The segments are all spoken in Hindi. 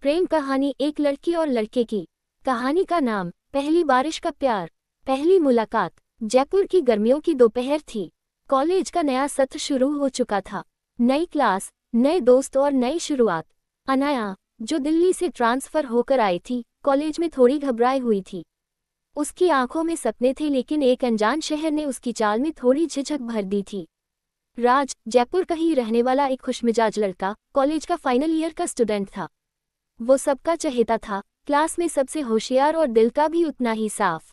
प्रेम कहानी, एक लड़की और लड़के की। कहानी का नाम पहली बारिश का प्यार। पहली मुलाकात। जयपुर की गर्मियों की दोपहर थी। कॉलेज का नया सत्र शुरू हो चुका था। नई क्लास, नए दोस्त और नई शुरुआत। अनाया, जो दिल्ली से ट्रांसफर होकर आई थी, कॉलेज में थोड़ी घबराई हुई थी। उसकी आंखों में सपने थे, लेकिन एक अनजान शहर ने उसकी चाल में थोड़ी झिझक भर दी थी। राज, जयपुर का ही रहने वाला एक खुशमिजाज लड़का, कॉलेज का फाइनल ईयर का स्टूडेंट था। वो सबका चहेता था, क्लास में सबसे होशियार और दिल का भी उतना ही साफ।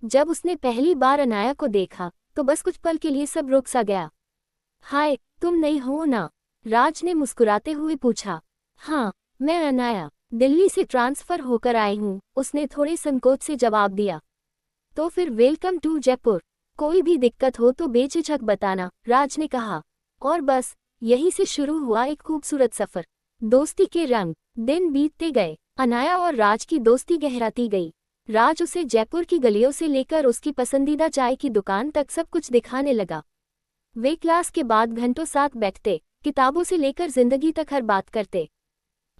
जब उसने पहली बार अनाया को देखा तो बस कुछ पल के लिए सब रुक सा गया। हाय, तुम नई हो ना? राज ने मुस्कुराते हुए पूछा। हाँ, मैं अनाया, दिल्ली से ट्रांसफर होकर आई हूँ, उसने थोड़े संकोच से जवाब दिया। तो फिर वेलकम टू जयपुर। कोई भी दिक्कत हो तो बेझिझक बताना, राज ने कहा। और बस यहीं से शुरू हुआ एक खूबसूरत सफर। दोस्ती के रंग। दिन बीतते गए, अनाया और राज की दोस्ती गहराती गई। राज उसे जयपुर की गलियों से लेकर उसकी पसंदीदा चाय की दुकान तक सब कुछ दिखाने लगा। वे क्लास के बाद घंटों साथ बैठते, किताबों से लेकर जिंदगी तक हर बात करते।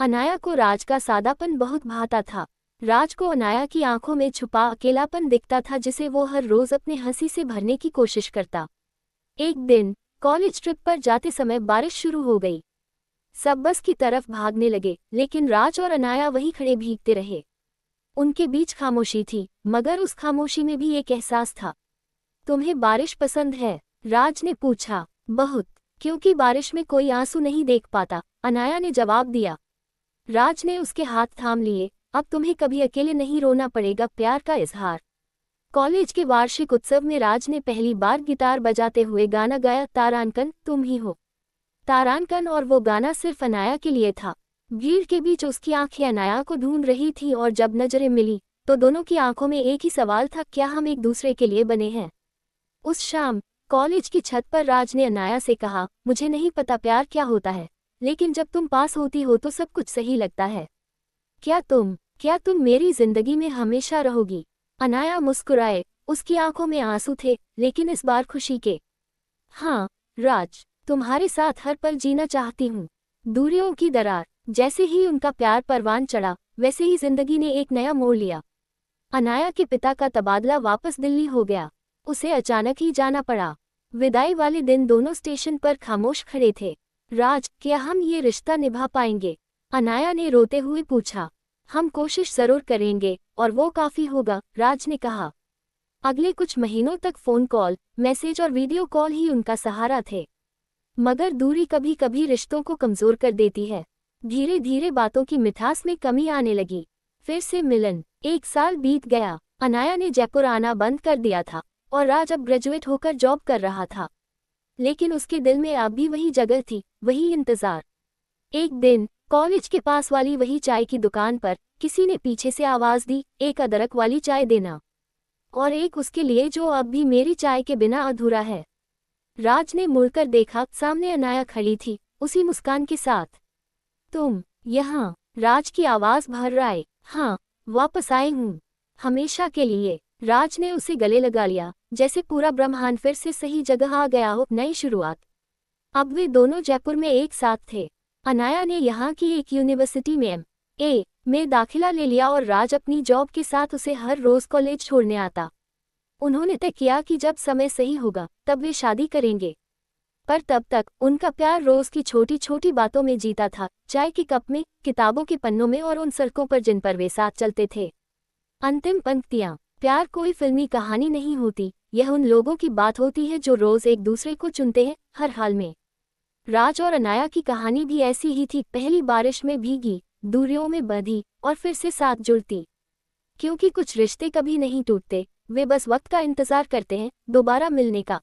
अनाया को राज का सादापन बहुत भाता था। राज को अनाया की आंखों में छुपा अकेलापन दिखता था, जिसे वो हर रोज अपने हंसी से भरने की कोशिश करता। एक दिन कॉलेज ट्रिप पर जाते समय बारिश शुरू हो गई। सब बस की तरफ भागने लगे, लेकिन राज और अनाया वहीं खड़े भीगते रहे। उनके बीच खामोशी थी, मगर उस खामोशी में भी एक एहसास था। तुम्हें बारिश पसंद है? राज ने पूछा। बहुत, क्योंकि बारिश में कोई आंसू नहीं देख पाता, अनाया ने जवाब दिया। राज ने उसके हाथ थाम लिए। अब तुम्हें कभी अकेले नहीं रोना पड़ेगा, प्यार का इजहार। कॉलेज के वार्षिक उत्सव में राज ने पहली बार गिटार बजाते हुए गाना गाया, तारांकन तुम ही हो। तारांकन, और वो गाना सिर्फ अनाया के लिए था। भीड़ के बीच उसकी आंखें अनाया को ढूंढ रही थी, और जब नजरें मिली तो दोनों की आंखों में एक ही सवाल था, क्या हम एक दूसरे के लिए बने हैं? उस शाम कॉलेज की छत पर राज ने अनाया से कहा, मुझे नहीं पता प्यार क्या होता है, लेकिन जब तुम पास होती हो तो सब कुछ सही लगता है। क्या तुम मेरी जिंदगी में हमेशा रहोगी? अनाया मुस्कुराए। उसकी आंखों में आंसू थे, लेकिन इस बार खुशी के। हाँ राज, तुम्हारे साथ हर पल जीना चाहती हूँ। दूरियों की दरार। जैसे ही उनका प्यार परवान चढ़ा, वैसे ही जिंदगी ने एक नया मोड़ लिया। अनाया के पिता का तबादला वापस दिल्ली हो गया। उसे अचानक ही जाना पड़ा। विदाई वाले दिन दोनों स्टेशन पर खामोश खड़े थे। राज, क्या हम ये रिश्ता निभा पाएंगे? अनाया ने रोते हुए पूछा। हम कोशिश जरूर करेंगे, और वो काफी होगा, राज ने कहा। अगले कुछ महीनों तक फोन कॉल, मैसेज और वीडियो कॉल ही उनका सहारा थे। मगर दूरी कभी कभी रिश्तों को कमजोर कर देती है। धीरे धीरे बातों की मिठास में कमी आने लगी। फिर से मिलन। 1 साल बीत गया। अनाया ने जयपुर आना बंद कर दिया था, और राज अब ग्रेजुएट होकर जॉब कर रहा था। लेकिन उसके दिल में अब भी वही जगह थी, वही इंतजार। एक दिन कॉलेज के पास वाली वही चाय की दुकान पर किसी ने पीछे से आवाज दी, एक अदरक वाली चाय देना, और एक उसके लिए जो अब भी मेरी चाय के बिना अधूरा है। राज ने मुड़कर देखा, सामने अनाया खड़ी थी, उसी मुस्कान के साथ। तुम यहाँ? राज की आवाज भर्राए। हाँ, वापस आई हूँ, हमेशा के लिए। राज ने उसे गले लगा लिया, जैसे पूरा ब्रह्मांड फिर से सही जगह आ गया हो, नई शुरुआत। अब वे दोनों जयपुर में एक साथ थे। अनाया ने यहाँ की एक यूनिवर्सिटी में M.A. में दाखिला ले लिया, और राज अपनी जॉब के साथ उसे हर रोज कॉलेज छोड़ने आता। उन्होंने तय किया कि जब समय सही होगा तब वे शादी करेंगे। पर तब तक उनका प्यार रोज की छोटी छोटी बातों में जीता था, चाय के कप में, किताबों के पन्नों में, और उन सड़कों पर जिन पर वे साथ चलते थे। अंतिम पंक्तियां। प्यार कोई फिल्मी कहानी नहीं होती, यह उन लोगों की बात होती है जो रोज एक दूसरे को चुनते हैं, हर हाल में। राज और अनाया की कहानी भी ऐसी ही थी, पहली बारिश में भीगी, दूरियों में बंधी, और फिर से साथ जुड़ती। क्योंकि कुछ रिश्ते कभी नहीं टूटते, वे बस वक्त का इंतजार करते हैं दोबारा मिलने का।